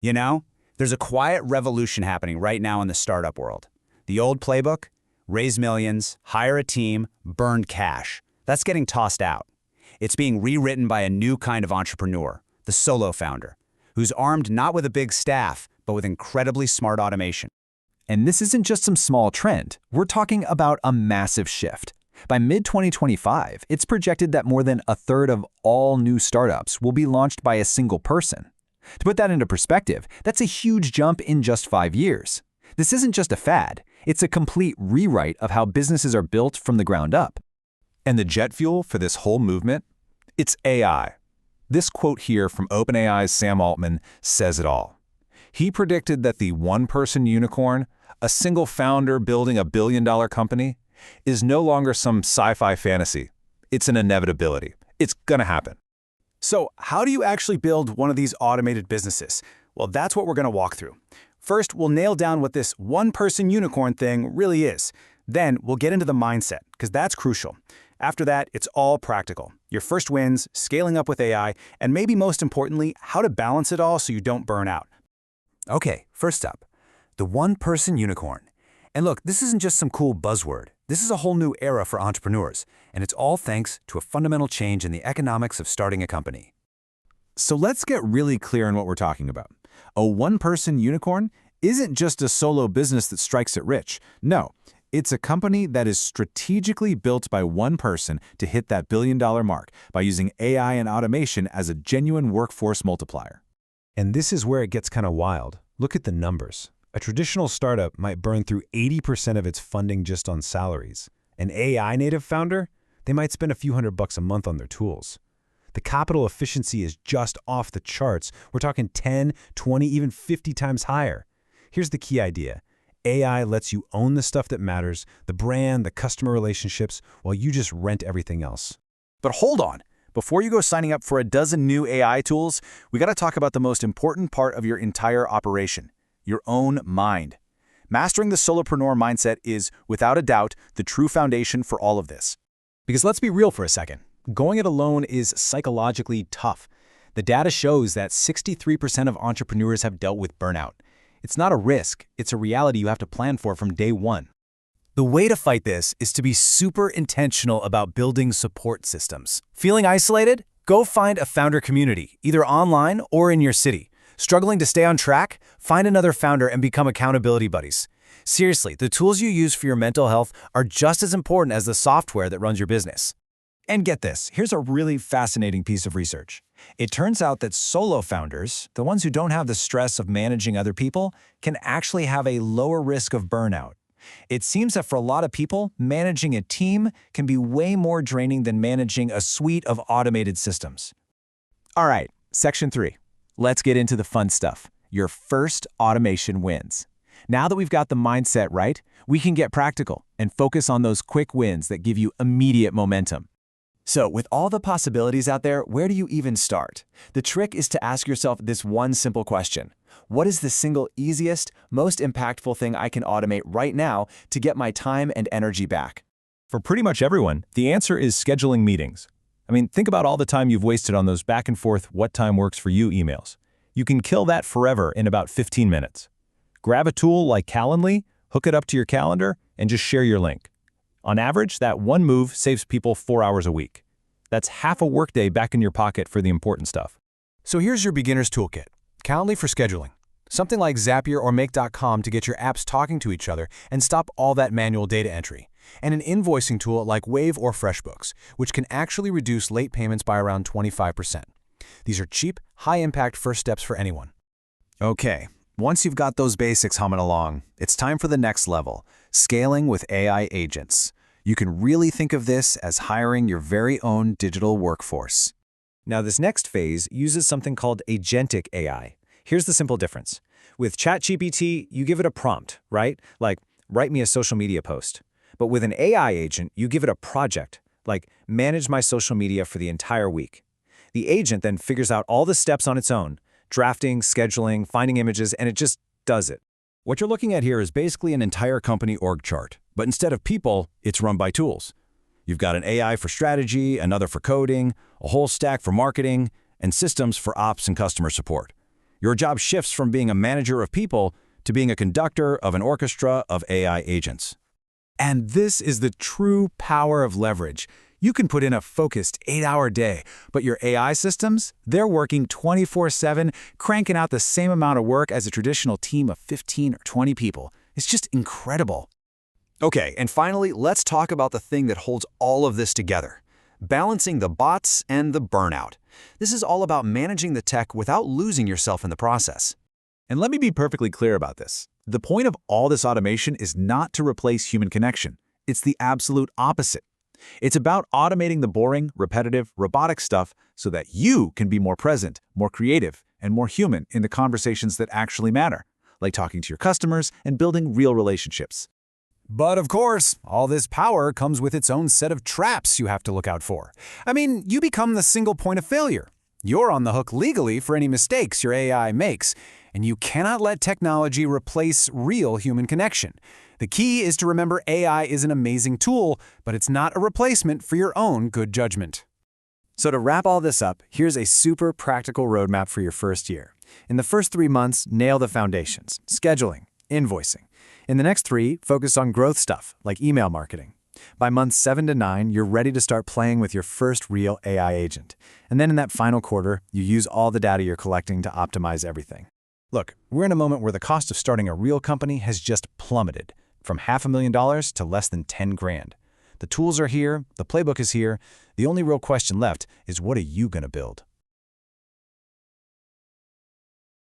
You know, there's a quiet revolution happening right now in the startup world. The old playbook, raise millions, hire a team, burn cash. That's getting tossed out. It's being rewritten by a new kind of entrepreneur, the solo founder, who's armed not with a big staff, but with incredibly smart automation. And this isn't just some small trend. We're talking about a massive shift. By mid-2025, it's projected that more than a third of all new startups will be launched by a single person. To put that into perspective, that's a huge jump in just 5 years. This isn't just a fad. It's a complete rewrite of how businesses are built from the ground up. And the jet fuel for this whole movement? It's AI. This quote here from OpenAI's Sam Altman says it all. He predicted that the one-person unicorn, a single founder building a billion-dollar company, is no longer some sci-fi fantasy. It's an inevitability. It's gonna happen. So how do you actually build one of these automated businesses? Well, that's what we're going to walk through. First, we'll nail down what this one-person unicorn thing really is. Then we'll get into the mindset, because that's crucial. After that, it's all practical. Your first wins, scaling up with AI, and maybe most importantly, how to balance it all so you don't burn out. Okay, first up, the one-person unicorn. And look, this isn't just some cool buzzword. This is a whole new era for entrepreneurs, and it's all thanks to a fundamental change in the economics of starting a company. So let's get really clear on what we're talking about. A one-person unicorn isn't just a solo business that strikes it rich. No, it's a company that is strategically built by one person to hit that billion-dollar mark by using AI and automation as a genuine workforce multiplier. And this is where it gets kind of wild. Look at the numbers. A traditional startup might burn through 80% of its funding just on salaries. An AI-native founder, they might spend a few $100 a month on their tools. The capital efficiency is just off the charts. We're talking 10, 20, even 50 times higher. Here's the key idea. AI lets you own the stuff that matters, the brand, the customer relationships, while you just rent everything else. But hold on. Before you go signing up for a dozen new AI tools, we got to talk about the most important part of your entire operation. Your own mind. Mastering the solopreneur mindset is, without a doubt, the true foundation for all of this. Because let's be real for a second. Going it alone is psychologically tough. The data shows that 63% of entrepreneurs have dealt with burnout. It's not a risk, it's a reality you have to plan for from day one. The way to fight this is to be super intentional about building support systems. Feeling isolated? Go find a founder community, either online or in your city. Struggling to stay on track? Find another founder and become accountability buddies. Seriously, the tools you use for your mental health are just as important as the software that runs your business. And get this, here's a really fascinating piece of research. It turns out that solo founders, the ones who don't have the stress of managing other people, can actually have a lower risk of burnout. It seems that for a lot of people, managing a team can be way more draining than managing a suite of automated systems. All right, section 3. Let's get into the fun stuff. Your first automation wins. Now that we've got the mindset right, we can get practical and focus on those quick wins that give you immediate momentum. So, with all the possibilities out there, where do you even start? The trick is to ask yourself this one simple question. What is the single easiest, most impactful thing I can automate right now to get my time and energy back? For pretty much everyone, the answer is scheduling meetings. I mean, think about all the time you've wasted on those back and forth what time works for you emails. You can kill that forever in about 15 minutes. Grab a tool like Calendly, hook it up to your calendar, and just share your link. On average, that one move saves people 4 hours a week. That's half a workday back in your pocket for the important stuff. So here's your beginner's toolkit. Calendly for scheduling. Something like Zapier or Make.com to get your apps talking to each other and stop all that manual data entry. And an invoicing tool like Wave or FreshBooks, which can actually reduce late payments by around 25%. These are cheap, high-impact first steps for anyone. Okay, once you've got those basics humming along, it's time for the next level, scaling with AI agents. You can really think of this as hiring your very own digital workforce. Now, this next phase uses something called agentic AI. Here's the simple difference. With ChatGPT, you give it a prompt, right? Like, write me a social media post. But with an AI agent, you give it a project, like manage my social media for the entire week. The agent then figures out all the steps on its own, drafting, scheduling, finding images, and it just does it. What you're looking at here is basically an entire company org chart, but instead of people, it's run by tools. You've got an AI for strategy, another for coding, a whole stack for marketing, and systems for ops and customer support. Your job shifts from being a manager of people to being a conductor of an orchestra of AI agents. And this is the true power of leverage. You can put in a focused 8-hour day, but your AI systems, they're working 24/7, cranking out the same amount of work as a traditional team of 15 or 20 people. It's just incredible. Okay, and finally, let's talk about the thing that holds all of this together: balancing the bots and the burnout. This is all about managing the tech without losing yourself in the process. And let me be perfectly clear about this. The point of all this automation is not to replace human connection. It's the absolute opposite. It's about automating the boring, repetitive, robotic stuff so that you can be more present, more creative, and more human in the conversations that actually matter, like talking to your customers and building real relationships. But of course, all this power comes with its own set of traps you have to look out for. I mean, you become the single point of failure. You're on the hook legally for any mistakes your AI makes, and you cannot let technology replace real human connection. The key is to remember AI is an amazing tool, but it's not a replacement for your own good judgment. So to wrap all this up, here's a super practical roadmap for your first year. In the first 3 months, nail the foundations: scheduling, invoicing. In the next 3, focus on growth stuff, like email marketing. By months 7 to 9, you're ready to start playing with your first real AI agent. And then in that final quarter, you use all the data you're collecting to optimize everything. Look, we're in a moment where the cost of starting a real company has just plummeted, from $500,000 to less than 10 grand. The tools are here, the playbook is here. The only real question left is, what are you going to build?